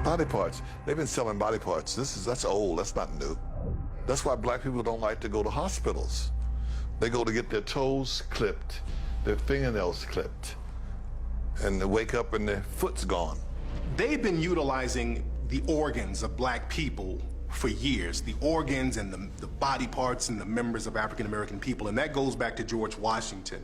Body parts. They've been selling body parts. That's old. That's not new. That's why black people don't like to go to hospitals. They go to get their toes clipped, their fingernails clipped, and they wake up and their foot's gone. They've been utilizing the organs of black people for years, the organs and the body parts and the members of African-American people, and that goes back to George Washington.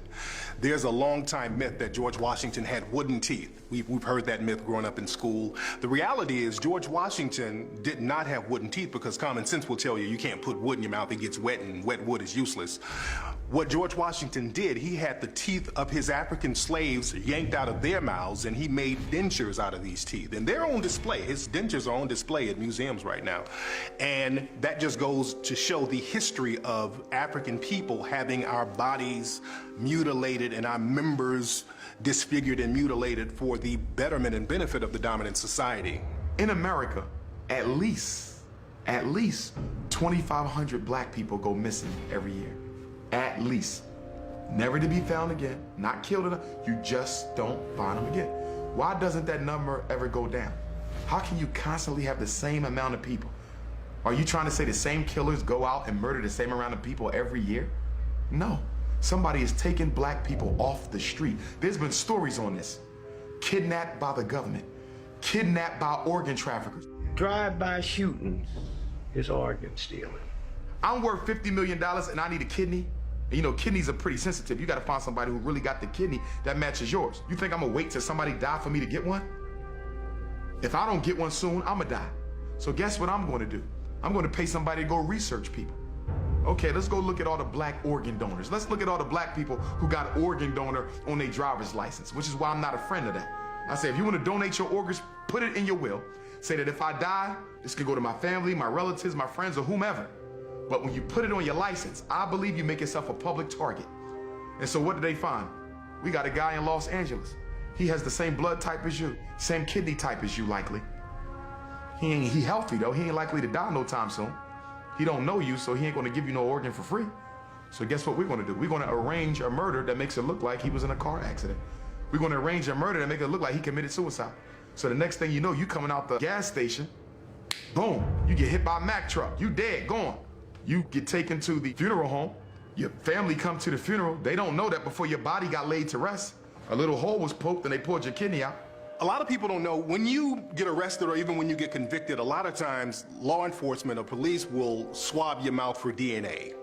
There's a long-time myth that George Washington had wooden teeth. We've heard that myth growing up in school. The reality is George Washington did not have wooden teeth because common sense will tell you you can't put wood in your mouth, it gets wet, and wet wood is useless. What George Washington did, he had the teeth of his African slaves yanked out of their mouths, and he made dentures out of these teeth. And they're on display. His dentures are on display at museums right now. And that just goes to show the history of African people having our bodies mutilated and our members disfigured and mutilated for the betterment and benefit of the dominant society. In America, at least 2,500 black people go missing every year. At least. Never to be found again, not killed enough, you just don't find them again. Why doesn't that number ever go down? How can you constantly have the same amount of people? Are you trying to say the same killers go out and murder the same amount of people every year? No. Somebody is taking black people off the street. There's been stories on this. Kidnapped by the government, kidnapped by organ traffickers. Drive-by shootings is organ stealing. I'm worth $50 million and I need a kidney. And you know, kidneys are pretty sensitive. You gotta find somebody who really got the kidney that matches yours. You think I'm gonna wait till somebody die for me to get one? If I don't get one soon, I'm gonna die. So guess what I'm gonna do? I'm gonna pay somebody to go research people. Okay, let's go look at all the black organ donors. Let's look at all the black people who got organ donor on their driver's license, which is why I'm not a friend of that. I say, if you wanna donate your organs, put it in your will. Say that if I die, this can go to my family, my relatives, my friends, or whomever. But when you put it on your license, I believe you make yourself a public target. And so what did they find? We got a guy in Los Angeles. He has the same blood type as you, same kidney type as you likely. He healthy though, he ain't likely to die no time soon. He don't know you, so he ain't gonna give you no organ for free. So guess what we're gonna do? We're gonna arrange a murder that makes it look like he was in a car accident. We're gonna arrange a murder that makes it look like he committed suicide. So the next thing you know, you coming out the gas station, boom, you get hit by a Mack truck, you dead, gone. You get taken to the funeral home, your family come to the funeral, they don't know that before your body got laid to rest, a little hole was poked and they pulled your kidney out. A lot of people don't know, when you get arrested or even when you get convicted, a lot of times law enforcement or police will swab your mouth for DNA.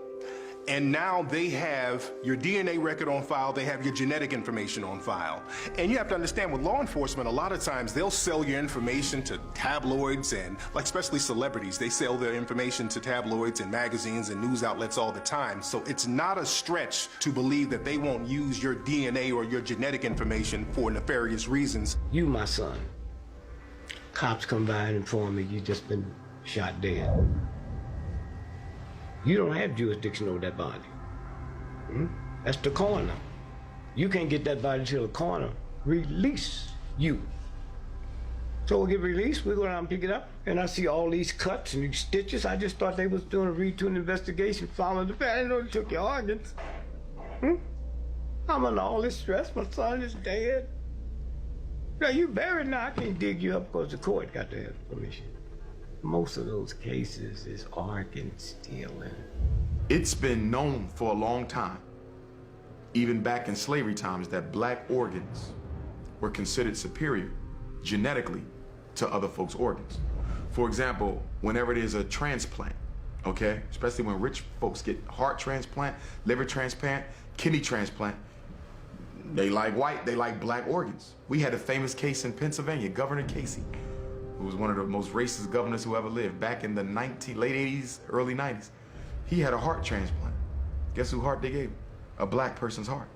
And now they have your DNA record on file, they have your genetic information on file. And you have to understand, with law enforcement, a lot of times they'll sell your information to tabloids and, like, especially celebrities, they sell their information to tabloids and magazines and news outlets all the time. So it's not a stretch to believe that they won't use your DNA or your genetic information for nefarious reasons. You, my son, cops come by and inform me you just been shot dead. You don't have jurisdiction over that body. That's the coroner. You can't get that body till the coroner release you. So we'll get released, we go down and pick it up, and I see all these cuts and these stitches. I just thought they was doing a routine investigation, following the bed. I didn't know they took your organs. I'm under all this stress, my son is dead. Now you buried now, I can't dig you up because the court got to have permission. Most of those cases is organ stealing. It's been known for a long time, even back in slavery times, that black organs were considered superior genetically to other folks' organs. For example, whenever there's a transplant, okay, especially when rich folks get heart transplant, liver transplant, kidney transplant, they like white, they like black organs. We had a famous case in Pennsylvania, Governor Casey, who was one of the most racist governors who ever lived back in the late 80s, early 90s. He had a heart transplant. Guess whose heart they gave him? A black person's heart.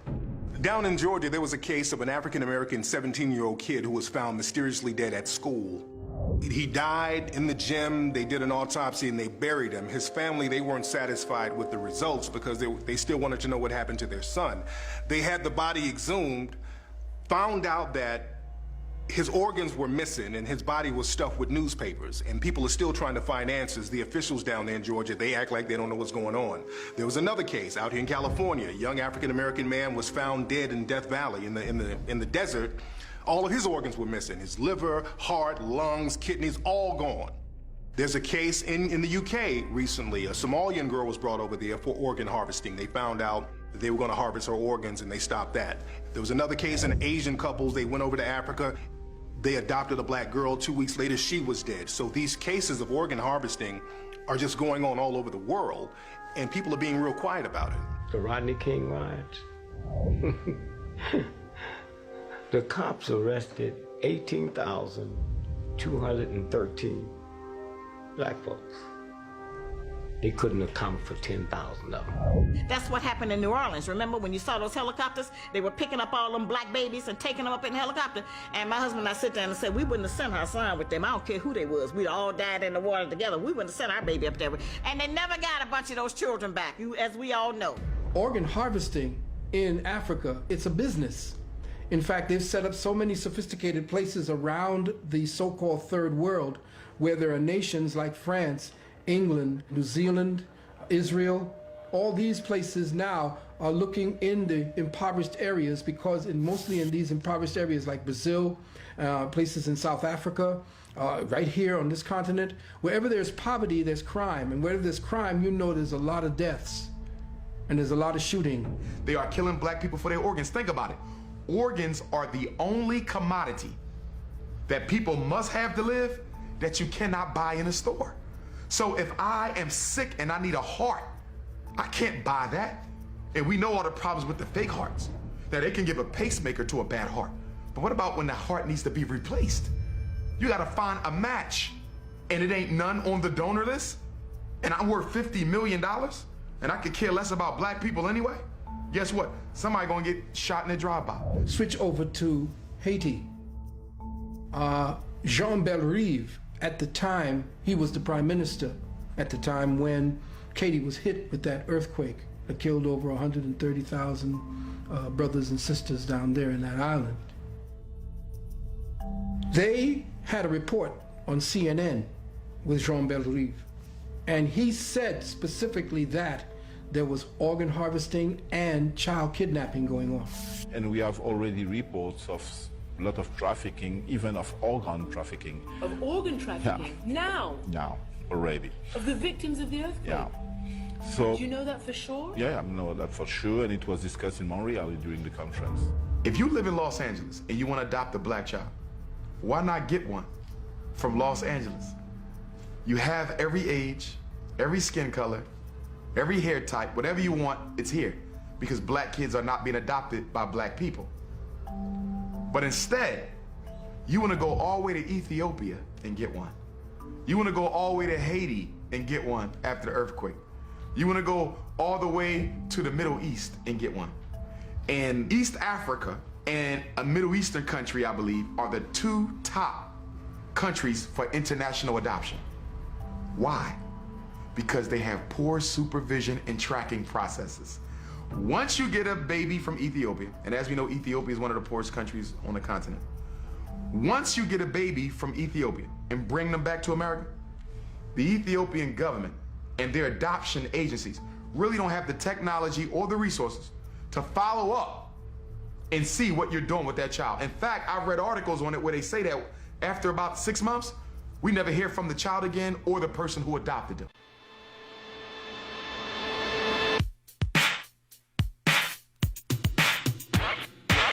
Down in Georgia, there was a case of an African-American 17-year-old kid who was found mysteriously dead at school. He died in the gym, they did an autopsy and they buried him. His family, they weren't satisfied with the results because they still wanted to know what happened to their son. They had the body exhumed, found out that his organs were missing and his body was stuffed with newspapers, and people are still trying to find answers. The officials down there in Georgia, they act like they don't know what's going on. There was another case out here in California. A young African-American man was found dead in Death Valley in the desert. All of his organs were missing. His liver, heart, lungs, kidneys, all gone. There's a case in the UK recently. A Somalian girl was brought over there for organ harvesting. They found out that they were going to harvest her organs, and they stopped that. There was another case in Asian couples. They went over to Africa. They adopted a black girl. 2 weeks later, she was dead. So these cases of organ harvesting are just going on all over the world, and people are being real quiet about it. The Rodney King riots. The cops arrested 18,213 black folks. They couldn't account for 10,000 of them. That's what happened in New Orleans. Remember when you saw those helicopters? They were picking up all them black babies and taking them up in a helicopter. And my husband and I sit there and said, we wouldn't have sent our son with them. I don't care who they was. We'd all died in the water together. We wouldn't have sent our baby up there. And they never got a bunch of those children back, as we all know. Organ harvesting in Africa, it's a business. In fact, they've set up so many sophisticated places around the so-called third world where there are nations like France, England, New Zealand, Israel. All these places now are looking in the impoverished areas because mostly in these impoverished areas like Brazil, places in South Africa, right here on this continent, wherever there's poverty, there's crime. And wherever there's crime, you know there's a lot of deaths and there's a lot of shooting. They are killing black people for their organs. Think about it. Organs are the only commodity that people must have to live that you cannot buy in a store. So if I am sick and I need a heart, I can't buy that. And we know all the problems with the fake hearts, that they can give a pacemaker to a bad heart. But what about when the heart needs to be replaced? You gotta find a match, and it ain't none on the donor list, and I'm worth $50 million, and I could care less about black people anyway? Guess what? Somebody gonna get shot in a drive-by. Switch over to Haiti. Jean Bellerive, at the time, he was the prime minister at the time when Haiti was hit with that earthquake that killed over 130,000 brothers and sisters down there in that island. They had a report on CNN with Jean Bellerive, and he said specifically that there was organ harvesting and child kidnapping going on. And we have already reports of a lot of trafficking, even of organ trafficking. Of organ trafficking? Yeah. Now, already. of the victims of the earthquake? Yeah. So, do you know that for sure? Yeah, I know that for sure, and it was discussed in Montreal during the conference. If you live in Los Angeles and you want to adopt a black child, why not get one from Los Angeles? You have every age, every skin color, every hair type, whatever you want, it's here. Because black kids are not being adopted by black people. But instead, you want to go all the way to Ethiopia and get one. You want to go all the way to Haiti and get one after the earthquake. You want to go all the way to the Middle East and get one. And East Africa and a Middle Eastern country, I believe, are the two top countries for international adoption. Why? Because they have poor supervision and tracking processes. Once you get a baby from Ethiopia, and as we know, Ethiopia is one of the poorest countries on the continent. Once you get a baby from Ethiopia and bring them back to America, the Ethiopian government and their adoption agencies really don't have the technology or the resources to follow up and see what you're doing with that child. In fact, I've read articles on it where they say that after about 6 months, we never hear from the child again or the person who adopted them.